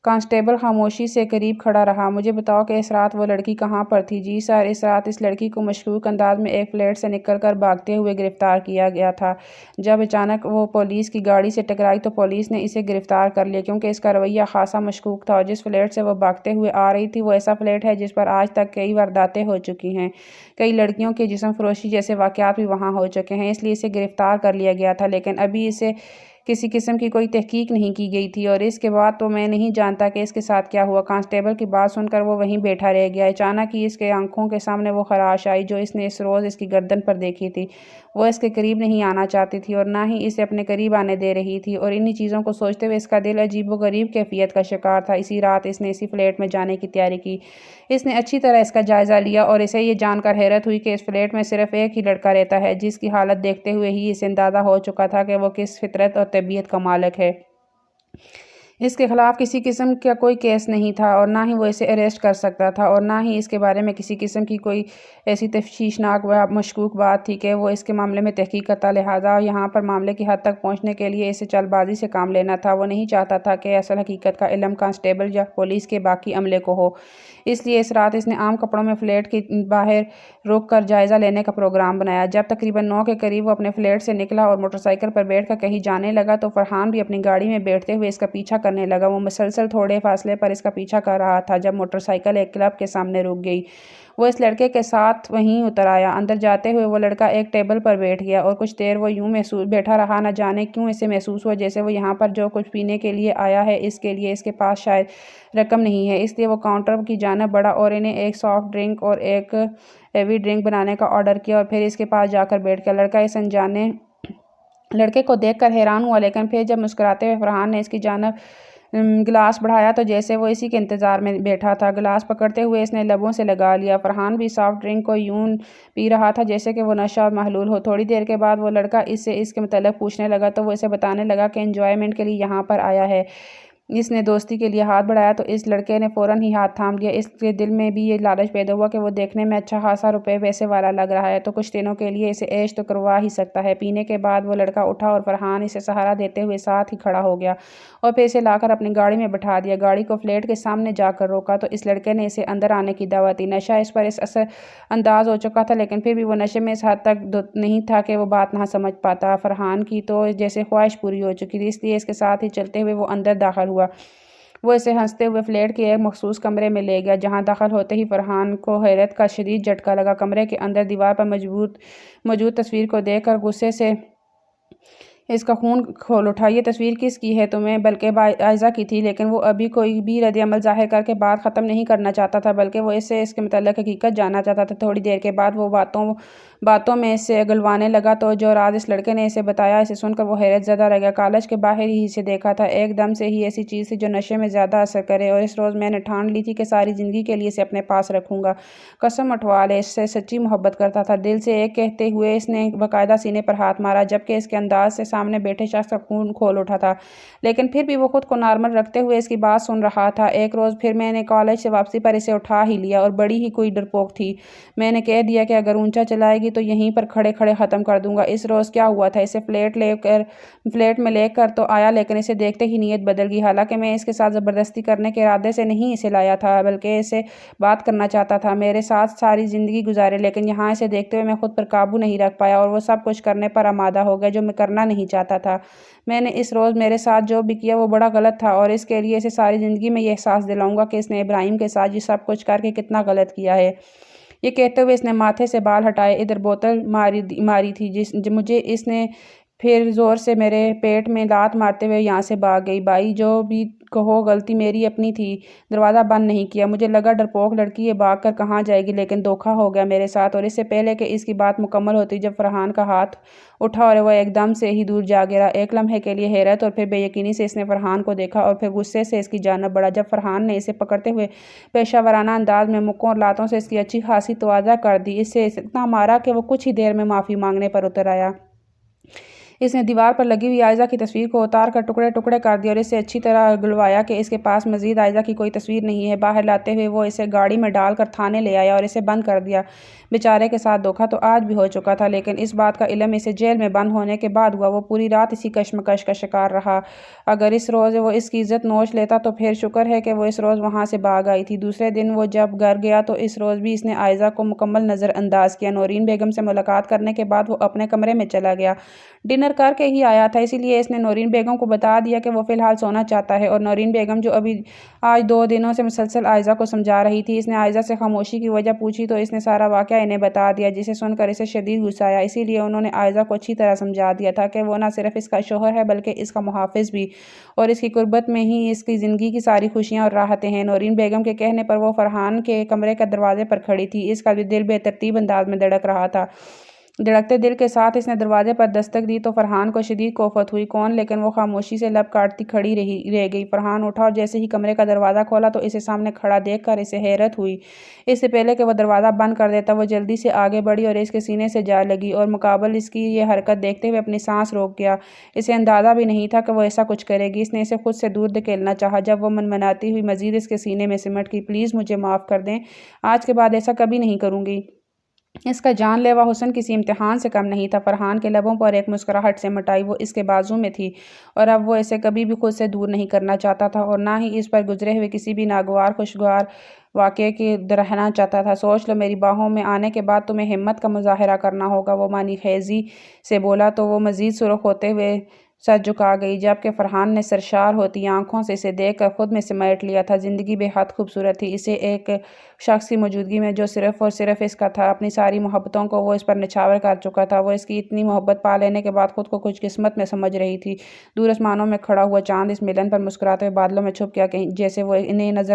[SPEAKER 1] کانسٹیبل خاموشی سے قریب کھڑا رہا۔ مجھے بتاؤ کہ اس رات وہ لڑکی کہاں پر تھی؟ جی سر، اس رات اس لڑکی کو مشکوک انداز میں ایک فلیٹ سے نکل کر بھاگتے ہوئے گرفتار کیا گیا تھا۔ جب اچانک وہ پولیس کی گاڑی سے ٹکرائی تو پولیس نے اسے گرفتار کر لیا کیونکہ اس کا رویہ خاصا مشکوک تھا، اور جس فلیٹ سے وہ بھاگتے ہوئے آ رہی تھی وہ ایسا فلیٹ ہے جس پر آج تک کئی وارداتیں ہو چکی ہیں، کئی لڑکیوں کی جسم فروشی جیسے واقعات بھی وہاں ہو چکے ہیں، اس لیے اسے گرفتار کر لیا گیا تھا، لیکن ابھی اسے کسی قسم کی کوئی تحقیق نہیں کی گئی تھی، اور اس کے بعد تو میں نہیں جانتا کہ اس کے ساتھ کیا ہوا۔ کانسٹیبل کی بات سن کر وہ وہیں بیٹھا رہ گیا۔ اچانک ہی اس کے آنکھوں کے سامنے وہ خراش آئی جو اس نے اس روز اس کی گردن پر دیکھی تھی۔ وہ اس کے قریب نہیں آنا چاہتی تھی اور نہ ہی اسے اپنے قریب آنے دے رہی تھی، اور انہی چیزوں کو سوچتے ہوئے اس کا دل عجیب و غریب کیفیت کا شکار تھا۔ اسی رات اس نے اسی فلیٹ میں جانے کی تیاری کی۔ اس نے اچھی طرح اس کا جائزہ لیا اور اسے یہ جان کر حیرت ہوئی کہ اس فلیٹ میں صرف ایک ہی لڑکا رہتا ہے، جس کی حالت دیکھتے ہوئے ہی اسے اندازہ ہو چکا تھا کہ وہ کس فطرت اور طبیعت کا مالک ہے۔ اس کے خلاف کسی قسم کا کوئی کیس نہیں تھا اور نہ ہی وہ اسے اریسٹ کر سکتا تھا، اور نہ ہی اس کے بارے میں کسی قسم کی کوئی ایسی تشویشناک و مشکوک بات تھی کہ وہ اس کے معاملے میں تحقیق کرتا۔ لہٰذا یہاں پر معاملے کی حد تک پہنچنے کے لیے اسے چل بازی سے کام لینا تھا۔ وہ نہیں چاہتا تھا کہ اصل حقیقت کا علم کانسٹیبل یا پولیس کے باقی عملے کو ہو، اس لیے اس رات اس نے عام کپڑوں میں فلیٹ کے باہر رک کر جائزہ لینے کا پروگرام بنایا۔ جب تقریباً 9 کے قریب وہ اپنے فلیٹ سے نکلا اور موٹر سائیکل پر بیٹھ کر کہیں جانے لگا تو فرحان بھی اپنی گاڑی میں بیٹھتے ہوئے اس کا پیچھا کرنے لگا۔ وہ مسلسل تھوڑے فاصلے پر اس کا پیچھا کر رہا تھا۔ جب موٹر سائیکل ایک کلب کے سامنے رک گئی، وہ اس لڑکے کے ساتھ وہیں اتر آیا۔ اندر جاتے ہوئے وہ لڑکا ایک ٹیبل پر بیٹھ گیا اور کچھ دیر وہ یوں بیٹھا رہا۔ نہ جانے کیوں اسے محسوس ہوا جیسے وہ یہاں پر جو کچھ پینے کے لیے آیا ہے اس کے لیے اس کے پاس شاید رقم نہیں ہے۔ اس لیے وہ کاؤنٹر کی جانب بڑھا اور انہیں ایک سافٹ ڈرنک اور ایک ہیوی ڈرنک بنانے کا آرڈر کیا اور پھر اس کے پاس جا کر بیٹھ گیا۔ لڑکا اس انجانے لڑکے کو دیکھ کر حیران ہوا، لیکن پھر جب مسکراتے ہوئے فرحان نے اس کی جانب گلاس بڑھایا تو جیسے وہ اسی کے انتظار میں بیٹھا تھا۔ گلاس پکڑتے ہوئے اس نے لبوں سے لگا لیا۔ فرحان بھی سافٹ ڈرنک کو یوں پی رہا تھا جیسے کہ وہ نشہ اور محلول ہو۔ تھوڑی دیر کے بعد وہ لڑکا اس سے اس کے متعلق پوچھنے لگا تو وہ اسے بتانے لگا کہ انجوائمنٹ کے لیے یہاں پر آیا ہے۔ اس نے دوستی کے لیے ہاتھ بڑھایا تو اس لڑکے نے فوراً ہی ہاتھ تھام لیا۔ اس کے دل میں بھی یہ لالچ پیدا ہوا کہ وہ دیکھنے میں اچھا خاصا روپے پیسے والا لگ رہا ہے تو کچھ دنوں کے لیے اسے عیش تو کروا ہی سکتا ہے۔ پینے کے بعد وہ لڑکا اٹھا اور فرحان اسے سہارا دیتے ہوئے ساتھ ہی کھڑا ہو گیا اور پھر اسے لا کر اپنی گاڑی میں بٹھا دیا۔ گاڑی کو فلیٹ کے سامنے جا کر روکا تو اس لڑکے نے اسے اندر آنے کی دعوت دی۔ نشہ اس پر اس اثر انداز ہو چکا تھا، لیکن پھر بھی وہ نشے میں اس حد تک نہیں تھا کہ وہ بات نہ سمجھ پاتا۔ فرحان کی تو جیسے خواہش پوری ہو چکی تھی، اس لیے اس کے ساتھ ہی چلتے ہوئے وہ اندر داخل ہوا۔ وہ اسے ہنستے ہوئے فلیٹ کے ایک مخصوص کمرے میں لے گیا، جہاں داخل ہوتے ہی فرحان کو حیرت کا شدید جھٹکا لگا۔ کمرے کے اندر دیوار پر موجود تصویر کو دیکھ کر غصے سے اس کا خون کھول اٹھا۔ یہ تصویر کس کی ہے تمہیں؟ بلکہ عائزہ کی تھی، لیکن وہ ابھی کوئی بھی رد عمل ظاہر کر کے بات ختم نہیں کرنا چاہتا تھا، بلکہ وہ اس کے متعلق حقیقت جاننا چاہتا تھا۔ تھوڑی دیر کے بعد وہ باتوں میں اس سے اگلوانے لگا تو جو راز اس لڑکے نے اسے بتایا، اسے سن کر وہ حیرت زدہ رہ گیا۔ کالج کے باہر ہی اسے دیکھا تھا، ایک دم سے ہی ایسی چیز تھی جو نشے میں زیادہ اثر کرے، اور اس روز میں نے ٹھان لی تھی کہ ساری زندگی کے لیے اسے اپنے پاس رکھوں گا۔ قسم اٹھوا لے، اس سے سچی محبت کرتا تھا۔ دل سے ایک کہتے ہوئے اس نے باقاعدہ سینے پر ہاتھ مارا، جبکہ اس کے انداز سے سامنے بیٹھے شخص کا خون کھول اٹھا تھا، لیکن پھر بھی وہ خود کو نارمل رکھتے ہوئے اس کی بات سن رہا تھا۔ ایک روز پھر میں نے کالج سے واپسی پر اسے اٹھا ہی لیا، اور بڑی ہی کوئی ڈرپوک تھی۔ میں نے کہہ دیا کہ اگر اونچا چلائے گی تو یہیں پر کھڑے کھڑے ختم کر دوں گا۔ اس روز کیا ہوا تھا، اسے فلیٹ میں لے کر تو آیا، لیکن اسے دیکھتے ہی نیت بدل گئی۔ حالانکہ میں اس کے ساتھ زبردستی کرنے کے ارادے سے نہیں اسے لایا تھا، بلکہ اسے بات کرنا چاہتا تھا، میرے ساتھ ساری زندگی گزارے، لیکن یہاں اسے دیکھتے ہوئے میں خود پر قابو نہیں رکھ پایا اور وہ سب کچھ کرنے پر آمادہ ہو گیا جو میں کرنا نہیں چاہتا تھا۔ میں نے اس روز میرے ساتھ جو بھی کیا وہ بڑا غلط تھا، اور اس کے لیے اسے ساری زندگی میں یہ احساس دلاؤں گا کہ اس نے ابراہیم کے ساتھ یہ سب کچھ کر کے کتنا غلط کیا ہے۔ یہ کہتے ہوئے اس نے ماتھے سے بال ہٹائے، ادھر بوتل ماری تھی مجھے، اس نے پھر زور سے میرے پیٹ میں لات مارتے ہوئے یہاں سے بھاگ گئی۔ بھائی جو بھی کہو، غلطی میری اپنی تھی، دروازہ بند نہیں کیا۔ مجھے لگا ڈرپوک لڑکی یہ بھاگ کر کہاں جائے گی، لیکن دھوکا ہو گیا میرے ساتھ۔ اور اس سے پہلے کہ اس کی بات مکمل ہوتی جب فرحان کا ہاتھ اٹھا اور وہ ایک دم سے ہی دور جا گرا۔ ایک لمحے کے لیے حیرت اور پھر بے یقینی سے اس نے فرحان کو دیکھا اور پھر غصے سے اس کی جانب بڑھا۔ جب فرحان نے اسے پکڑتے ہوئے پیشہ ورانہ انداز میں مکوں اور لاتوں سے اس کی اچھی خاصی توازہ کر دی، اسے اتنا مارا کہ وہ کچھ ہی دیر میں معافی مانگنے پر اتر آیا۔ اس نے دیوار پر لگی ہوئی عائزہ کی تصویر کو اتار کر ٹکڑے ٹکڑے کر دیا اور اسے اچھی طرح گلوایا کہ اس کے پاس مزید عائزہ کی کوئی تصویر نہیں ہے۔ باہر لاتے ہوئے وہ اسے گاڑی میں ڈال کر تھانے لے آیا اور اسے بند کر دیا۔ بیچارے کے ساتھ دھوکا تو آج بھی ہو چکا تھا، لیکن اس بات کا علم اسے جیل میں بند ہونے کے بعد ہوا۔ وہ پوری رات اسی کشمکش کا شکار رہا۔ اگر اس روز وہ اس کی عزت نوچ لیتا تو پھر شکر ہے کہ وہ اس روز وہاں سے بھاگ آئی تھی۔ دوسرے دن وہ جب گھر گیا تو اس روز بھی اس نے عائزہ کو مکمل نظر انداز کیا۔ نورین بیگم سے ملاقات کرنے کے بعد وہ اپنے کمرے میں چلا گیا۔ ڈنر ڈنر کر کے ہی آیا تھا، اسی لیے اس نے نورین بیگم کو بتا دیا کہ وہ فی الحال سونا چاہتا ہے، اور نورین بیگم جو ابھی آج 2 دنوں سے مسلسل عائزہ کو سمجھا رہی تھی، اس نے عائزہ سے خاموشی کی وجہ پوچھی تو اس نے سارا واقعہ انہیں بتا دیا، جسے سن کر اسے شدید غصہ آیا۔ اسی لیے انہوں نے عائزہ کو اچھی طرح سمجھا دیا تھا کہ وہ نہ صرف اس کا شوہر ہے بلکہ اس کا محافظ بھی، اور اس کی قربت میں ہی اس کی زندگی کی ساری خوشیاں اور راحتیں ہیں۔ نورین بیگم کے کہنے پر وہ فرحان کے کمرے کے دروازے پر کھڑی تھی، اس کا بھی دل بے ترتیب انداز میں دھڑک رہا تھا۔ دھڑکتے دل کے ساتھ اس نے دروازے پر دستک دی تو فرحان کو شدید کوفت ہوئی۔ کون؟ لیکن وہ خاموشی سے لب کاٹتی کھڑی رہ گئی۔ فرحان اٹھا اور جیسے ہی کمرے کا دروازہ کھولا تو اسے سامنے کھڑا دیکھ کر اسے حیرت ہوئی۔ اس سے پہلے کہ وہ دروازہ بند کر دیتا وہ جلدی سے آگے بڑھی اور اس کے سینے سے جا لگی، اور مقابل اس کی یہ حرکت دیکھتے ہوئے اپنی سانس روک گیا۔ اسے اندازہ بھی نہیں تھا کہ وہ ایسا کچھ کرے گی۔ اس نے اسے خود سے دور دھکیلنا چاہا جب وہ منمناتی ہوئی مزید اس کے سینے میں سمٹ گئی۔ پلیز مجھے معاف کر دیں، آج کے بعد ایسا کبھی نہیں کروں گی۔ اس کا جان لیوا حسن کسی امتحان سے کم نہیں تھا۔ فرحان کے لبوں پر ایک مسکراہٹ سمٹ آئی، وہ اس کے بازو میں تھی، اور اب وہ اسے کبھی بھی خود سے دور نہیں کرنا چاہتا تھا، اور نہ ہی اس پر گزرے ہوئے کسی بھی ناگوار خوشگوار واقعے کی رہنا چاہتا تھا۔ سوچ لو، میری باہوں میں آنے کے بعد تمہیں ہمت کا مظاہرہ کرنا ہوگا، وہ معنی خیزی سے بولا تو وہ مزید سرخ ہوتے ہوئے سر جھکا گئی، جبکہ فرحان نے سرشار ہوتی آنکھوں سے اسے دیکھ کر خود میں سمیٹ لیا تھا۔ زندگی بے حد خوبصورت تھی، اسے ایک شخص کی موجودگی میں جو صرف اور صرف اس کا تھا۔ اپنی ساری محبتوں کو وہ اس پر نچھاور کر چکا تھا۔ وہ اس کی اتنی محبت پا لینے کے بعد خود کو خوش قسمت میں سمجھ رہی تھی۔ دور آسمانوں میں کھڑا ہوا چاند اس ملن پر مسکراتے ہوئے بادلوں میں چھپ گیا، جیسے وہ انہیں نظر